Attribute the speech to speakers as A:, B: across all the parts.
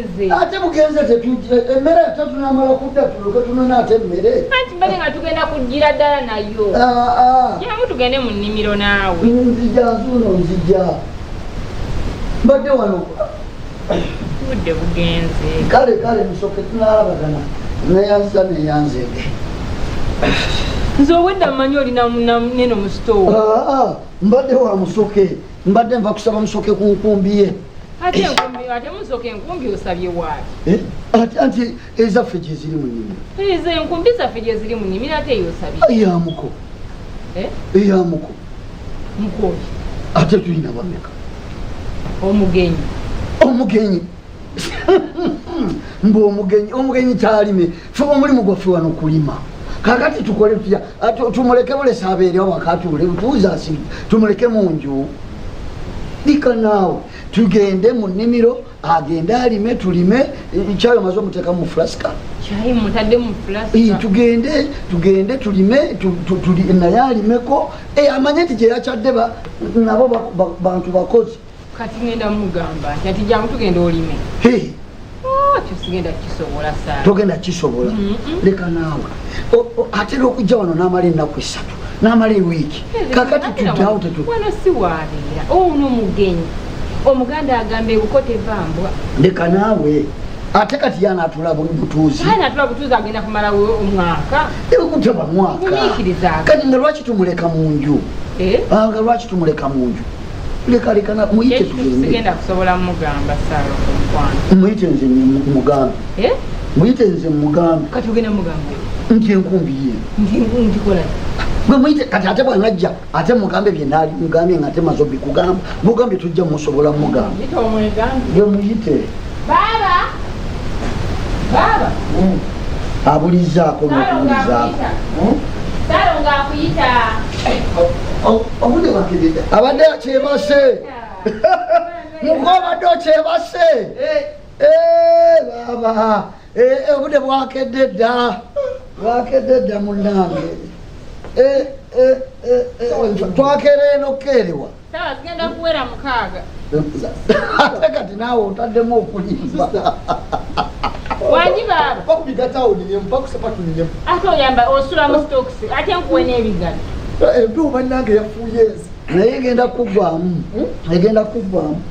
A: bugenze.
B: Ate bugenze tetujja emmere tatunamala kudda tuloke tunona ate emmere.
A: Anti mbale nga tugenda kugira ddala nayo. Jamu tugende mu nnimiro naawe.
B: Nzija nzuno nzija. Mbadde wano.
A: Budde bugenze.
B: Kale musoke tunalabagana. Neyanza neyanzege.
A: Nze obwedda mmanyi olina neno mu store.
B: Mbadde wa musoke. Mbadde nva kusaba musoke ku nkumbi ye.
A: Ate musoke enkumbi osabye waaki?
B: Anti ezaffe gye ziri mu nnimiro.
A: Ezo enkumbi zaffe gye ziri mu nnimiro ate eyosabye.
B: Eyamuko. Eyamuko.
A: Mukoki.
B: Ate tulina bameka. Omugenyi. Mbu omugenyi talime. Fe omulimu gwaffe wano kulima. Kakati tukole tutya tumuleke bulesa abeere wakatule tuuza asi tumuleke mu nju. Dika naawe tugende mu nnimiro agende alime tulime ekyayi omaze omuteeka mu flaska.
A: Kyayi mutadde mu flaska.
B: Tugende tulime naye alimeko amanye nti gye yakyadde nabo bantu bakozi.
A: Kati ngenda mugamba nti jamu tugende olime. Tusigenda kisobola saa.
B: Togenda kisobola. Leka naawe. Atera okujja wano n'amala ennaku 3 n'amala ewiiki. Kakati tuddawo
A: wano si waabeera. Ono omugenyi. Omuganda agamba ebukote vambwa.
B: Leka naawe. Ate kati y'anaatula butuuzi.
A: Anaatula butuuzi agenda kumalawo omwaka.
B: Ekutaba mwaka. Kati nga lwaki tumuleka mu nju? Nga lwaki tumuleka mu nju? Leka muyite tugende.
A: Sigenda kusobola mugamba saalo kumukwana.
B: Muyite nze mugambe. Muyite nze mugambe.
A: Kati ugenda mugambe.
B: Nti enkumbi ye.
A: Ndikola.
B: Gwe muyite kati ate bw'anajja ate mugambe bye naali mugambye nga ate maze obikugamba. Mugambe tujja musobola mugamba.
A: Muyite omwegambe.
B: Gwe muyite.
A: Baba.
B: Abulizaako n'okubulizaako.
A: Saalo ng'akuyita.
B: Obudde bwakedde. Abadde akyebase. Muko abadde okyebase. Baba. Obudde bwakedde dda. Bwakedde dda munnange. Twakera eno keerewa.
A: Sawa tugenda kuwera 6.
B: Ate kati naawe otaddemu okulimba.
A: Wangi baba.
C: Pakubiga tawuni nye mpaku sapatu nye.
A: Ate oyamba osula mu stocks. Ate nkuwe n'ebigalo.
C: Ndo bannange yafuye ezi.
B: Naye egenda kuggwamu. Egenda kuggwamu.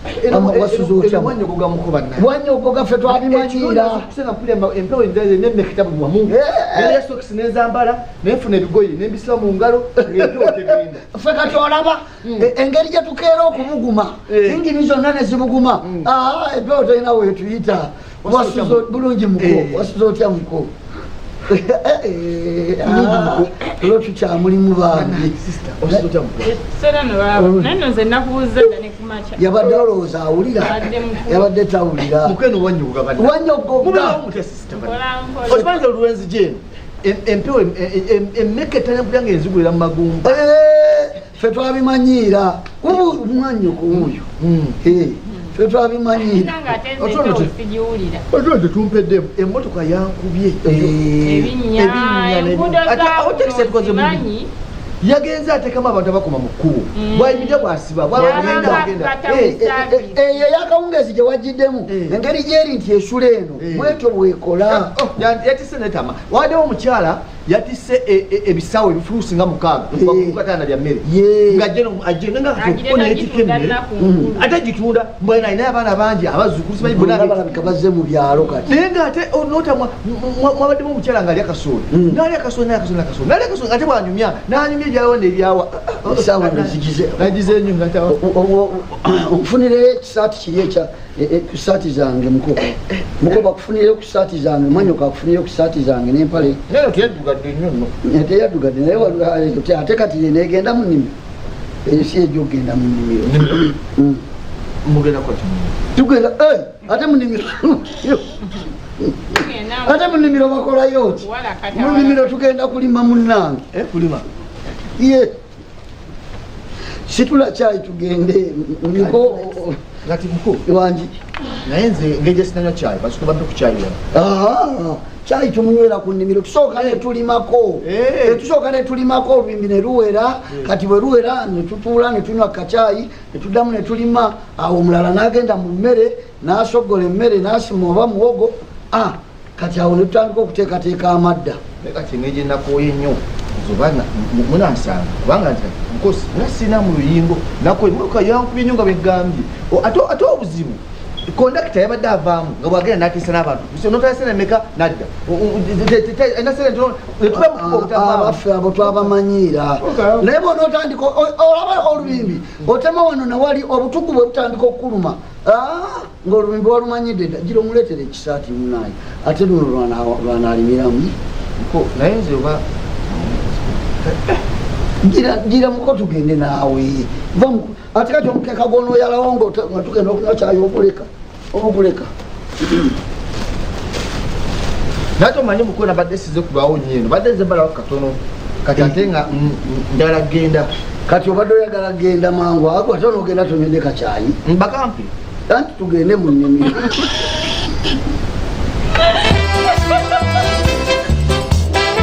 B: Wasuza otya.
C: Wanyogoga mukuba naye.
B: Wanyogoga ffe twabimanyiira.
C: Kusena kule empewo endaze nemme kitabu wamu. Naye socks nezambala nefuna ebigoyi nembisira mu ngalo ng'empewo tegenda.
B: Ffe kati olaba engeri gye tukeera okubuguma. Engini zonna ne zibuguma. Empewo tolina weetuyita. Wasuza bulungi muko. Wasuza otya muko. Lo tukyamulimu bambi. Yabadde olowooza awulira. Yabadde tawulira.
C: Mukeno wanyogoga badde.
B: Wanyogoga.
C: Okimanyiza oluwenzi gyeno. Empewo emmeka etanyambulya nga enzigulira mu magumba.
B: Ffe twabimanyiira. Mwanyoko oyo. Ffe twabimanyiira.
C: Otuno tetumpeddemu emmotoka yankubye. Yagenze ateekamu abantu abakoma mu kkubo. Bw'ayimidde bw'asiba.
B: Eyo ey'akawungeezi gye waggiddemu. Engeri gy'eri nti esula eno. Bwetyo bw'ekola.
C: Yatisse netama. Waddewo omukyala yatisse ebisaawo ebifuluusi nga 6 ku katanda lya mmere. Ng'agenda nga kati n'etikka emmere. Ate gitunda mbwena alina abaana bangi abazzukulu simanyi bonna
B: balabika bazze mu byalo kati.
C: Naye ng'ate n'otamwa mwabaddemu omukyala ng'alya kasooli. N'alya kasooli n'alya kasooli ate bw'anyumya n'anyumya ebyawo n'ebyawa.
B: Esaawa nazigize.
C: Nagize nnyo ng'atawa.
B: Onfunire ekisaati kiri ekya ku saati zange muko. Muko bakufunire ku saati zange mwanyoka akufunire ku saati zange n'empale.
C: Naye teyaddugadde nnyo nno.
B: Teyaddugadde naye ate kati negenda mu nnimiro. Si ejja okgenda mu nnimiro.
C: Mugenda kwati.
B: Tugenda ate mu nnimiro. Ate mu nnimiro bakolayo ki? Mu nnimiro tugenda kulima munnange.
C: Kulima.
B: Ye. Situla kyayi tugende niko
C: Gati muko.
B: Wangi.
C: Naye nze ngeje sinanywa kyayi basuka badde ku kyayi wano. Kyayi tumunywera ku nnimiro tusooka ne tulimako. Tusooka ne tulimako olubimbi ne luwera. Kati bwe luwera ne tutuula ne tunywa kacyayi ne tuddamu ne tulima. Awo omulala n'agenda mu mmere
B: nasogola emmere nasima oba muwogo kati awo netutandika okuteekateeka amadda
C: kati engeri gyenakooye nnyo zobana munansanga kubanga nti nkosi nasina mu luyingo nakoye muka yankubye nnyo nga begambye ate obuzibu kondakita yabadde avaamu nga bwagenda nateesa n'abantu notasena meka nadda
B: abaffe abo twabamanyiira naye bona otandika olaba olubimbi otema wano nawali obutuku bwe butandika okukuluma ng'olubimbi walumanyidde dda gira omuleetere ekisaati munayi ate luno lwanalimiramu
C: naye nze oba
B: gira muko tugende naawe ate kati omukeeka gwonooyalawo nga tugenda okunywa kyayo obuguleka
C: nate omanyi mukona badde size kulwawo nyeeno badde nze mbalawo katono kati ate nga njagala genda
B: kati obadde oyagala genda mangu ako ate onogenda tonywedde kakyayi
C: bakampi
B: anti tugende mu nnimiro